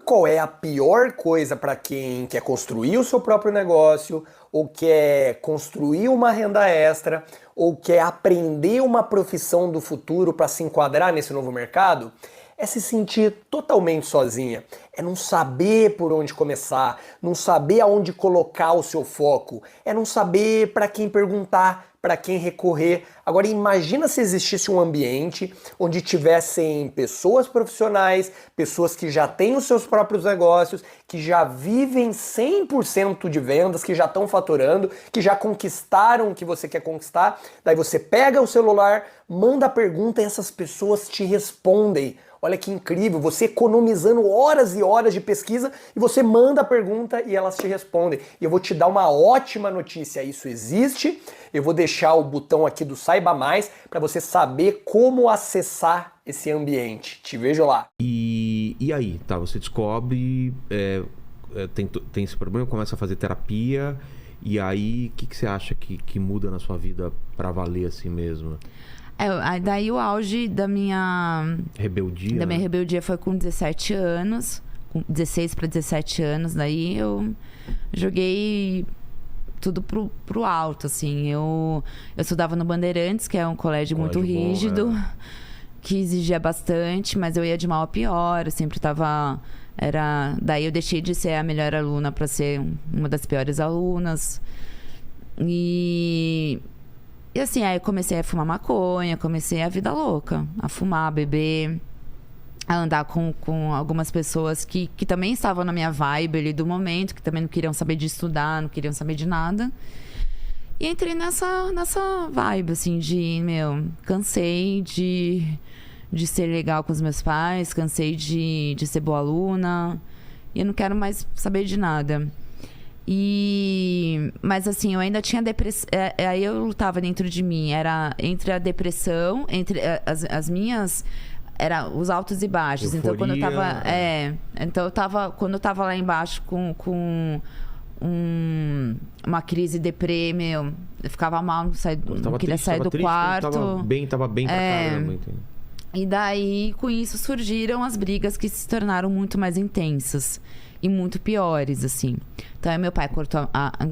Qual é a pior coisa para quem quer construir o seu próprio negócio, ou quer construir uma renda extra, ou quer aprender uma profissão do futuro para se enquadrar nesse novo mercado? É se sentir totalmente sozinha, é não saber por onde começar, não saber aonde colocar o seu foco, é não saber para quem perguntar, para quem recorrer. Agora imagina se existisse um ambiente onde tivessem pessoas profissionais, pessoas que já têm os seus próprios negócios, que já vivem 100% de vendas, que já estão faturando, que já conquistaram o que você quer conquistar. Daí você pega o celular, manda a pergunta e essas pessoas te respondem. Olha que incrível, você economizando horas e horas de pesquisa e você manda a pergunta e elas te respondem. E eu vou te dar uma ótima notícia, isso existe. Eu vou deixar o botão aqui do Saiba Mais para você saber como acessar esse ambiente. Te vejo lá. E aí, tá, você descobre, tem esse problema, começa a fazer terapia, e aí o que você acha que muda na sua vida pra valer assim mesmo? Daí o auge da minha Rebeldia? Da minha Né? rebeldia foi com 17 anos, com 16 para 17 anos. Daí eu joguei tudo pro alto, assim. Eu estudava no Bandeirantes, que é um colégio muito rígido, bom, que exigia bastante, mas eu ia de mal a pior. Eu sempre tava... Daí eu deixei de ser a melhor aluna para ser uma das piores alunas. E assim, aí eu comecei a fumar maconha, comecei a vida louca. A fumar, a beber, a andar com algumas pessoas que também estavam na minha vibe ali do momento, que também não queriam saber de estudar, não queriam saber de nada. E entrei nessa vibe, assim, cansei de ser legal com os meus pais, cansei de ser boa aluna, e eu não quero mais saber de nada. Mas assim, eu ainda tinha depressão. Aí eu lutava dentro de mim. Era entre a depressão, entre as minhas. Era os altos e baixos. Euforia. Então quando eu tava. Quando eu tava lá embaixo com uma crise deprê, eu ficava mal, não queria sair do quarto. Tava bem pra caramba, entendeu? E daí, com isso, surgiram as brigas que se tornaram muito mais intensas. E muito piores, assim. Então, meu pai cortou...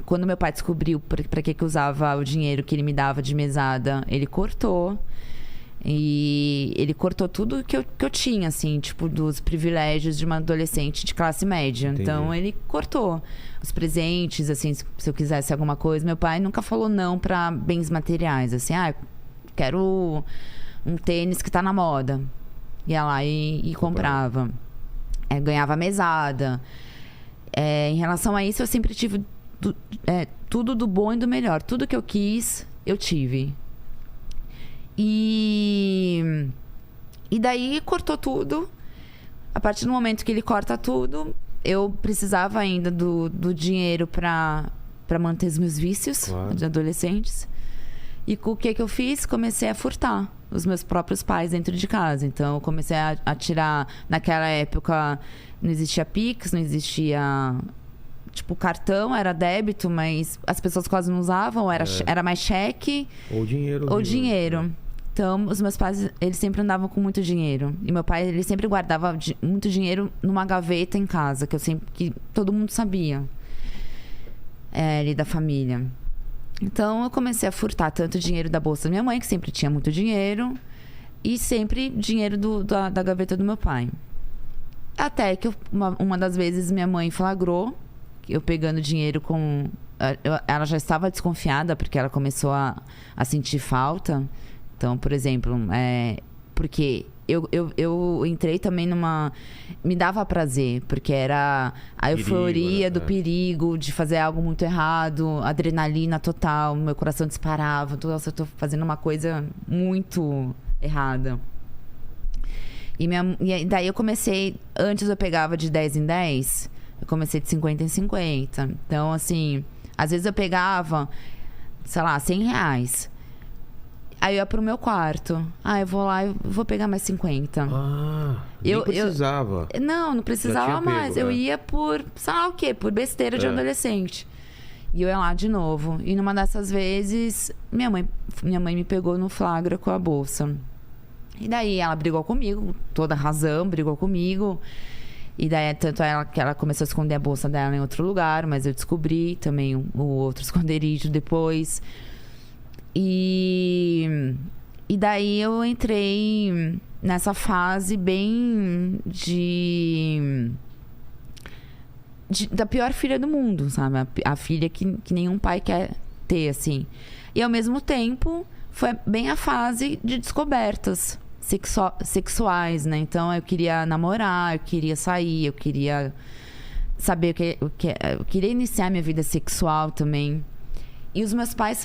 Quando meu pai descobriu pra que usava o dinheiro que ele me dava de mesada, ele cortou. E ele cortou tudo que eu tinha, assim, tipo, dos privilégios de uma adolescente de classe média. Entendi. Então, ele cortou os presentes, assim, se eu quisesse alguma coisa. Meu pai nunca falou não pra bens materiais, assim. Quero um tênis que tá na moda. Ia lá e comprava. Ganhava mesada. Em relação a isso, eu sempre tive tudo do bom e do melhor. Tudo que eu quis, eu tive. E daí cortou tudo. A partir do momento que ele corta tudo, eu precisava ainda do dinheiro para manter os meus vícios, claro, de adolescentes. E com o que eu fiz? Comecei a furtar os meus próprios pais dentro de casa. Então, eu comecei a tirar... Naquela época, não existia Pix, não existia... Tipo, cartão era débito, mas as pessoas quase não usavam. Era mais cheque... Ou dinheiro. Então, os meus pais, eles sempre andavam com muito dinheiro. E meu pai, ele sempre guardava muito dinheiro numa gaveta em casa, que todo mundo sabia. Ali da família. Então, eu comecei a furtar tanto dinheiro da bolsa da minha mãe, que sempre tinha muito dinheiro, e sempre dinheiro da gaveta do meu pai. Até que uma das vezes minha mãe flagrou eu pegando dinheiro com... Ela já estava desconfiada, porque ela começou a sentir falta. Então, por exemplo, porque eu entrei também numa... Me dava prazer, porque era a euforia do perigo, de fazer algo muito errado, adrenalina total, meu coração disparava. Nossa, eu tô fazendo uma coisa muito errada. E daí eu comecei... Antes eu pegava de 10 em 10, eu comecei de 50 em 50. Então, assim, às vezes eu pegava, sei lá, R$100. Aí eu ia pro meu quarto. Eu vou lá e vou pegar mais 50. Nem precisava. Não precisava mais. Eu ia por, sei lá o quê, por besteira de adolescente. E eu ia lá de novo. E numa dessas vezes, minha mãe me pegou no flagra com a bolsa. E daí ela brigou comigo, toda razão, brigou comigo. E daí, tanto que ela começou a esconder a bolsa dela em outro lugar, mas eu descobri também o outro esconderijo depois. E daí eu entrei nessa fase bem da pior filha do mundo, sabe? A filha que nenhum pai quer ter, assim. E ao mesmo tempo, foi bem a fase de descobertas sexuais, né? Então eu queria namorar, eu queria sair, eu queria saber eu queria iniciar minha vida sexual também. E os meus pais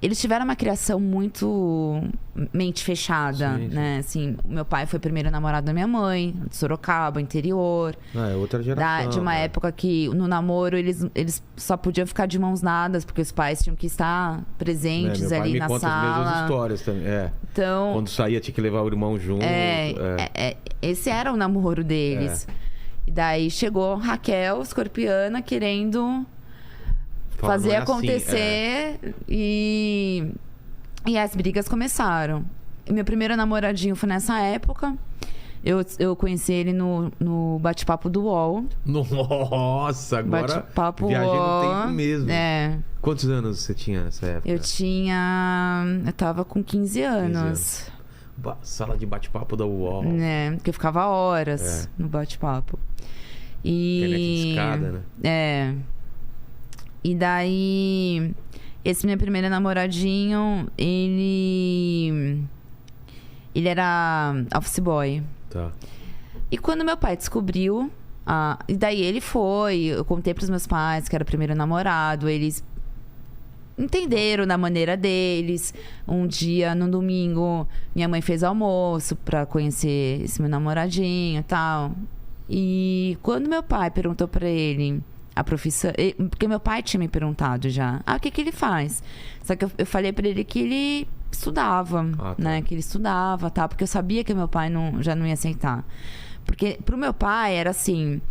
eles tiveram uma criação muito mente fechada, sim. né? Assim, o meu pai foi o primeiro namorado da minha mãe, de Sorocaba, interior. É outra geração. De uma época que no namoro eles só podiam ficar de mãos dadas, porque os pais tinham que estar presentes meu pai ali me na conta sala. as mesmas histórias também. Então, quando saía tinha que levar o irmão junto. esse era o namoro deles. E daí chegou Raquel, escorpiana, querendo fazer não é acontecer. assim, E as brigas começaram. E meu primeiro namoradinho foi nessa época. Eu conheci ele no bate-papo do UOL. Nossa, agora Bate-papo viajei UOL. no tempo mesmo. É. Quantos anos você tinha nessa época? Eu tava com 15 anos. Sala de bate-papo da UOL. Porque eu ficava horas no bate-papo. Internet de escada, né? E daí, esse meu primeiro namoradinho, ele era office boy. Tá. E quando meu pai descobriu, e daí eu contei pros meus pais que era o primeiro namorado, eles entenderam da maneira deles. Um dia, no domingo, minha mãe fez almoço pra conhecer esse meu namoradinho e tal. E quando meu pai perguntou pra ele a profissão, porque meu pai tinha me perguntado já, o que ele faz? Só que eu falei pra ele que ele estudava, tá. né? Que ele estudava, tal, porque eu sabia que meu pai já não ia aceitar. Porque pro meu pai era assim,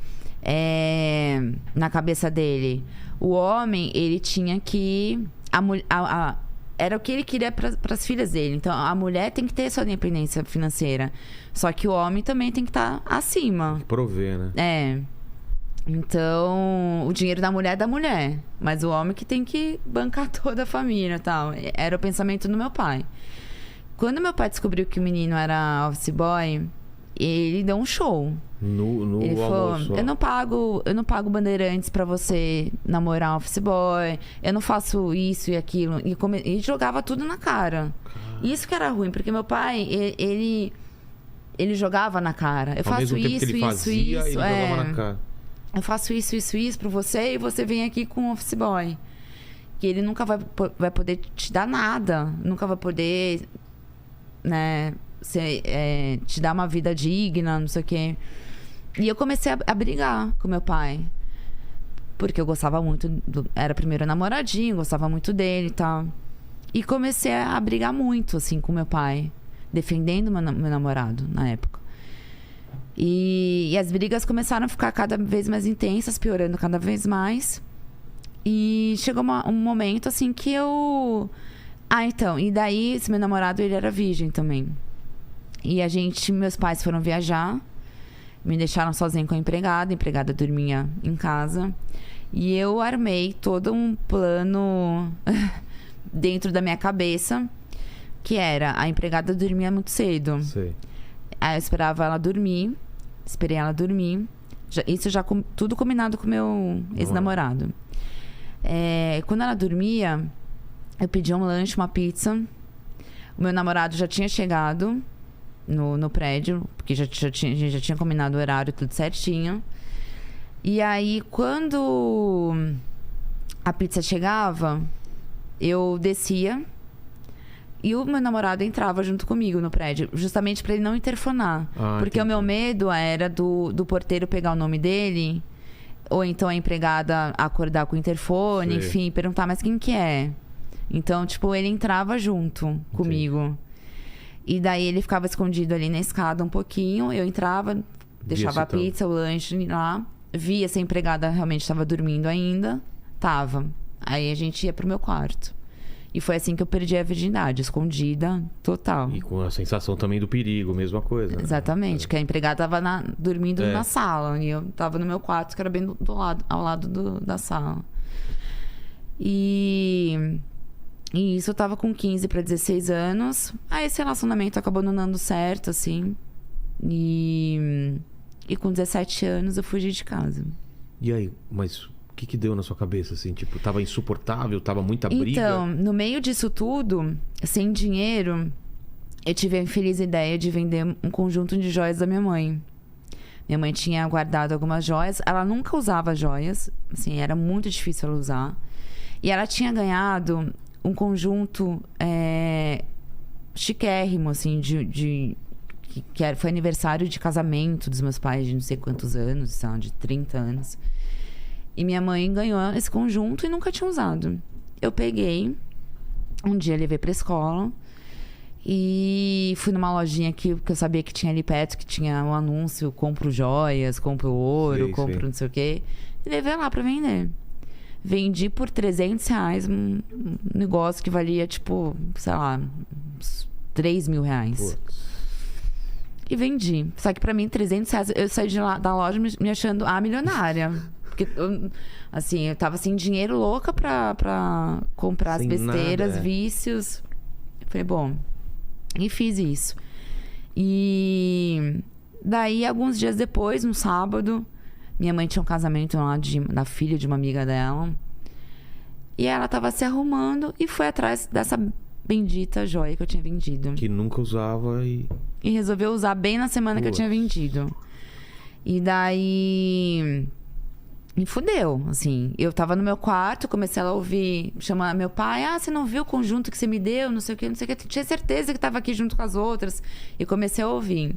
na cabeça dele, o homem, ele tinha que... era o que ele queria para as filhas dele. Então, a mulher tem que ter sua independência financeira. Só que o homem também tem que estar acima. Prover, né? Então, o dinheiro da mulher é da mulher. Mas o homem que tem que bancar toda a família e tal. Era o pensamento do meu pai. Quando meu pai descobriu que o menino era office boy, ele deu um show. Ele falou, eu não pago Bandeirantes pra você namorar office boy, eu não faço isso e aquilo. E jogava tudo na cara. Isso que era ruim, porque meu pai, ele jogava na cara. Eu faço isso, isso. Ele jogava na cara. Eu faço isso pra você, e você vem aqui com office boy. Que ele nunca vai poder te dar nada. Nunca vai poder, né, te dar uma vida digna, não sei o quê. E eu comecei a brigar com meu pai. Porque eu gostava muito era o primeiro namoradinho, gostava muito dele e tal. E comecei a brigar muito, assim, com meu pai. Defendendo meu namorado, na época. E as brigas começaram a ficar cada vez mais intensas, piorando cada vez mais. E chegou um momento, assim, que eu... então, e daí, esse meu namorado, ele era virgem também. E meus pais foram viajar. Me deixaram sozinha com a empregada dormia em casa. E eu armei todo um plano dentro da minha cabeça, que era, a empregada dormia muito cedo. Sei. Aí eu esperava ela dormir, esperei ela dormir. Isso já tudo combinado com meu ex-namorado. Quando ela dormia, eu pedi um lanche, uma pizza. O meu namorado já tinha chegado no prédio, porque a gente já tinha combinado o horário, tudo certinho. E aí, quando a pizza chegava, eu descia e o meu namorado entrava junto comigo no prédio, justamente para ele não interfonar. Porque o meu medo era do porteiro pegar o nome dele, ou então a empregada acordar com o interfone, enfim, perguntar, mas quem que é? Então, tipo, ele entrava junto comigo. E daí ele ficava escondido ali na escada um pouquinho. Eu entrava, deixava a pizza, o lanche lá. Via se a empregada realmente estava dormindo ainda. Tava. Aí a gente ia pro meu quarto. E foi assim que eu perdi a virgindade, escondida, total. E com a sensação também do perigo, mesma coisa. Né? Exatamente, que a empregada tava dormindo na sala e eu tava no meu quarto, que era bem ao lado da sala. E isso eu tava com 15 para 16 anos. Aí esse relacionamento acabou não dando certo, assim. E com 17 anos eu fugi de casa. E aí, mas o que deu na sua cabeça, assim? Tipo, tava insuportável, tava muita briga? Então, no meio disso tudo, sem dinheiro, eu tive a infeliz ideia de vender um conjunto de joias da minha mãe. Minha mãe tinha guardado algumas joias. Ela nunca usava joias. Assim, era muito difícil ela usar. E ela tinha ganhado um conjunto chiquérrimo, assim, foi aniversário de casamento dos meus pais, de não sei quantos anos, sei de 30 anos. E minha mãe ganhou esse conjunto e nunca tinha usado. Eu peguei, um dia levei pra escola e fui numa lojinha que eu sabia que tinha ali perto, que tinha um anúncio: compro joias, compro ouro, compro não sei o quê. E levei lá pra vender. Vendi por R$300 um negócio que valia, tipo, sei lá, uns R$3.000. Putz. E vendi. Só que pra mim, R$300, eu saí da loja me achando a milionária. Porque, eu tava sem dinheiro, louca pra comprar sem as besteiras, nada, vícios. Eu falei, bom, e fiz isso. E daí, alguns dias depois, no sábado, minha mãe tinha um casamento lá da filha de uma amiga dela. E ela tava se arrumando e foi atrás dessa bendita joia que eu tinha vendido. Que nunca usava e resolveu usar bem na semana que eu tinha vendido. E daí me fudeu, assim. Eu tava no meu quarto, comecei a ouvir, chamar meu pai: você não viu o conjunto que você me deu? Não sei o que, não sei o que. Tinha certeza que tava aqui junto com as outras. E comecei a ouvir.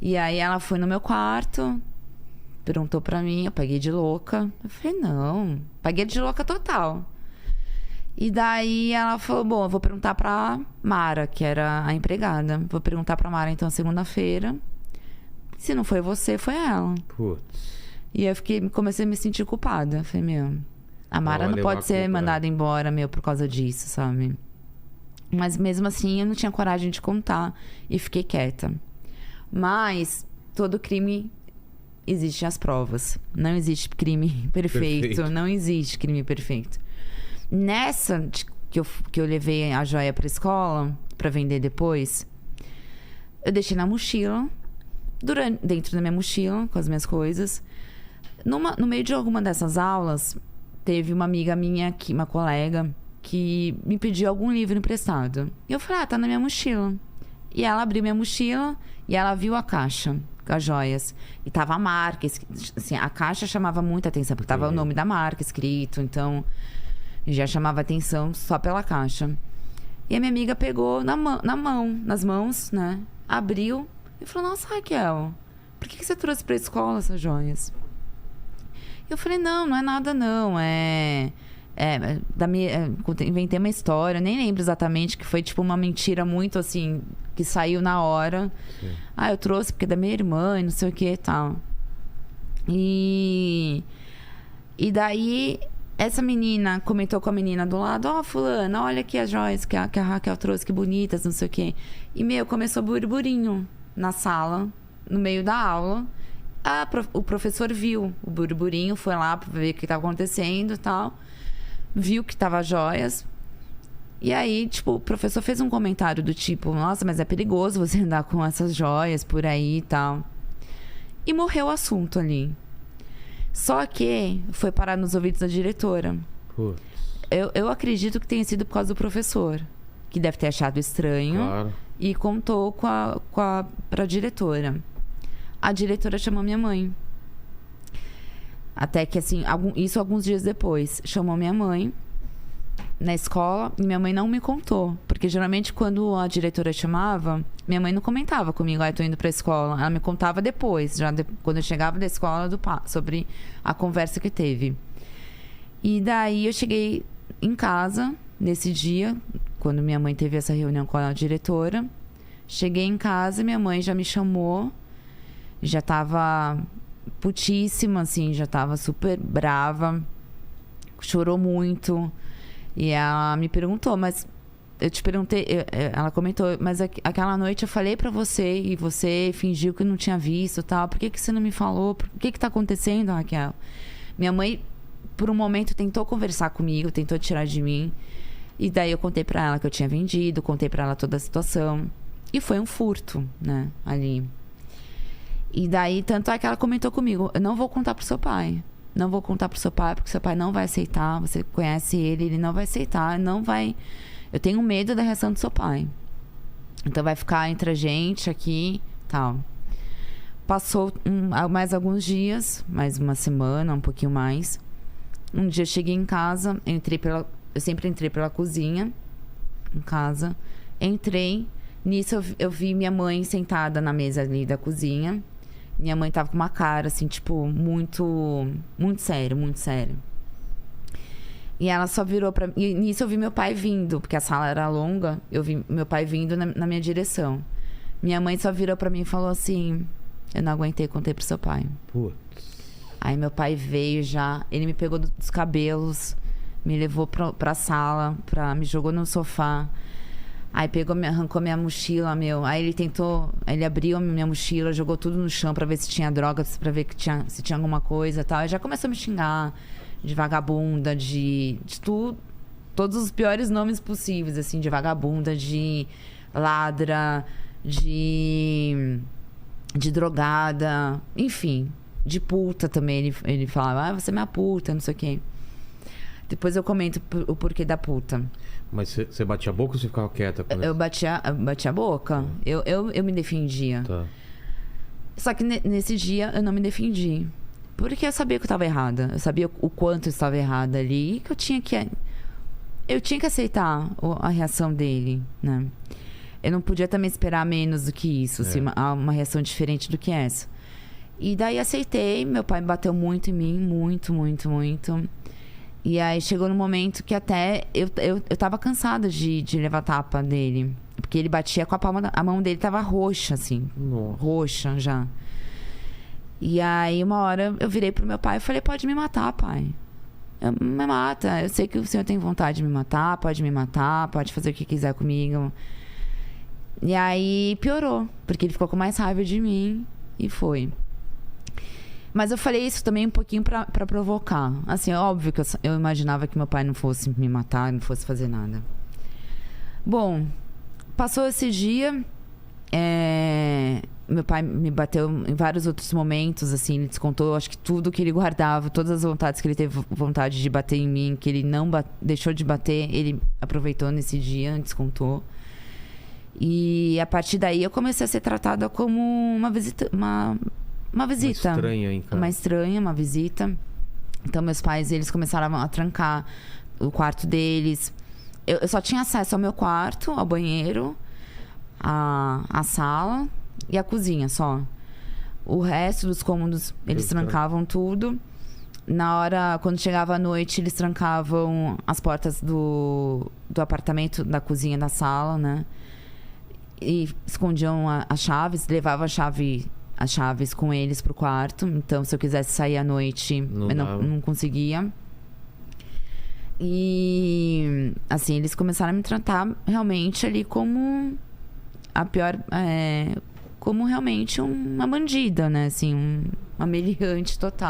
E aí ela foi no meu quarto, perguntou pra mim, eu paguei de louca. Eu falei, não, paguei de louca total. E daí ela falou, bom, eu vou perguntar pra Mara, que era a empregada. Vou perguntar pra Mara, então, segunda-feira. Se não foi você, foi ela. Putz. E eu comecei a me sentir culpada. Falei, meu, a Mara não pode ser mandada embora, por causa disso, sabe? Mas mesmo assim, eu não tinha coragem de contar e fiquei quieta. Mas todo crime existem as provas. Não existe crime perfeito. Não existe crime perfeito. Nessa que eu levei a joia pra escola pra vender depois, eu deixei na mochila, dentro da minha mochila, com as minhas coisas. No meio de alguma dessas aulas, teve uma amiga minha, uma colega, que me pediu algum livro emprestado. E eu falei, tá na minha mochila. E ela abriu minha mochila e ela viu a caixa com as joias. E tava a marca, assim, a caixa chamava muita atenção, porque tava o nome da marca escrito, então já chamava atenção só pela caixa. E a minha amiga pegou nas mãos, né? Abriu e falou, nossa, Raquel, por que você trouxe pra escola essas joias? Eu falei, não é nada não, inventei uma história, nem lembro exatamente, que foi tipo uma mentira muito assim, que saiu na hora. Sim. Eu trouxe porque é da minha irmã e não sei o que e tal. E daí essa menina comentou com a menina do lado, fulana, olha aqui as joias que a Raquel trouxe, que bonitas, não sei o que. E começou burburinho na sala, no meio da aula. O professor viu o burburinho, foi lá pra ver o que estava acontecendo e tal. Viu que tava joias. E aí, tipo, o professor fez um comentário do tipo, nossa, mas é perigoso você andar com essas joias por aí e tal. E morreu o assunto ali. Só que foi parar nos ouvidos da diretora. Putz. Eu acredito que tenha sido por causa do professor, que deve ter achado estranho. Claro. E contou pra diretora. A diretora chamou minha mãe. Até que, assim, isso alguns dias depois. Chamou minha mãe na escola e minha mãe não me contou. Porque, geralmente, quando a diretora chamava, minha mãe não comentava comigo, eu tô indo pra escola. Ela me contava depois, quando eu chegava da escola, sobre a conversa que teve. E daí, eu cheguei em casa, nesse dia, quando minha mãe teve essa reunião com a diretora. Cheguei em casa, minha mãe já me chamou. Já tava putíssima, assim, já tava super brava. Chorou muito. E ela me perguntou, mas eu te perguntei, ela comentou, mas aquela noite eu falei pra você e você fingiu que não tinha visto, tal. Por que você não me falou? O que tá acontecendo, Raquel? Minha mãe, por um momento, tentou conversar comigo, tentou tirar de mim. E daí eu contei pra ela que eu tinha vendido, contei pra ela toda a situação. E foi um furto, né, ali. E daí, tanto é que ela comentou comigo, eu não vou contar pro seu pai. Não vou contar pro seu pai, porque seu pai não vai aceitar. Você conhece ele não vai aceitar, não vai... Eu tenho medo da reação do seu pai. Então vai ficar entre a gente aqui, tal. Passou mais alguns dias, mais uma semana, um pouquinho mais. Um dia eu cheguei em casa, eu sempre entrei pela cozinha, em casa. Entrei, nisso eu vi minha mãe sentada na mesa ali da cozinha. Minha mãe tava com uma cara, assim, tipo, muito sério, muito sério. E ela só virou pra mim. E nisso eu vi meu pai vindo, porque a sala era longa. Eu vi meu pai vindo na minha direção. Minha mãe só virou pra mim e falou assim: eu não aguentei, contei pro seu pai. Putz. Aí meu pai veio já, ele me pegou dos cabelos, me levou pra sala, me jogou no sofá. Aí arrancou minha mochila, Aí ele abriu a minha mochila, jogou tudo no chão pra ver se tinha droga, pra ver se tinha alguma coisa e tal. E já começou a me xingar de vagabunda, de tudo, todos os piores nomes possíveis, assim, de vagabunda, de ladra, de drogada, enfim, de puta também. Ele falava, você é minha puta, não sei o quê. Depois eu comento o porquê da puta. Mas você batia a boca ou você ficava quieta? Eu batia a boca. Eu me defendia. Tá. Só que nesse dia eu não me defendi. Porque eu sabia que eu estava errada. Eu sabia o quanto eu estava errada ali. E que eu tinha que aceitar a reação dele, né? Eu não podia também esperar menos do que isso. Assim, uma reação diferente do que essa. E daí aceitei. Meu pai bateu muito em mim. Muito, muito, muito. E aí chegou no momento que até eu tava cansada de levar tapa dele. Porque ele batia com a mão dele tava roxa, assim. Nossa. Roxa já. E aí uma hora eu virei pro meu pai e falei, pode me matar, pai. Me mata. Eu sei que o senhor tem vontade de me matar, pode fazer o que quiser comigo. E aí piorou, porque ele ficou com mais raiva de mim e foi. Mas eu falei isso também um pouquinho pra provocar. Assim, óbvio que eu imaginava que meu pai não fosse me matar, não fosse fazer nada. Bom, passou esse dia. Meu pai me bateu em vários outros momentos, assim. Ele descontou, acho que tudo que ele guardava, todas as vontades que ele teve vontade de bater em mim, que ele não deixou de bater, ele aproveitou nesse dia, descontou. E a partir daí eu comecei a ser tratada como uma visita. Uma visita. Uma estranha, hein, cara? Uma estranha, uma visita. Então, meus pais, eles começaram a trancar o quarto deles. Eu só tinha acesso ao meu quarto, ao banheiro, à sala e à cozinha, só. O resto dos cômodos, eles trancavam tudo. Na hora, quando chegava a noite, eles trancavam as portas do apartamento, da cozinha, da sala, né? E escondiam as chaves, levavam as chaves com eles pro quarto. Então, se eu quisesse sair à noite, eu não conseguia. E, assim, eles começaram a me tratar realmente ali como a pior... como realmente uma bandida, né? Assim, uma meliante total.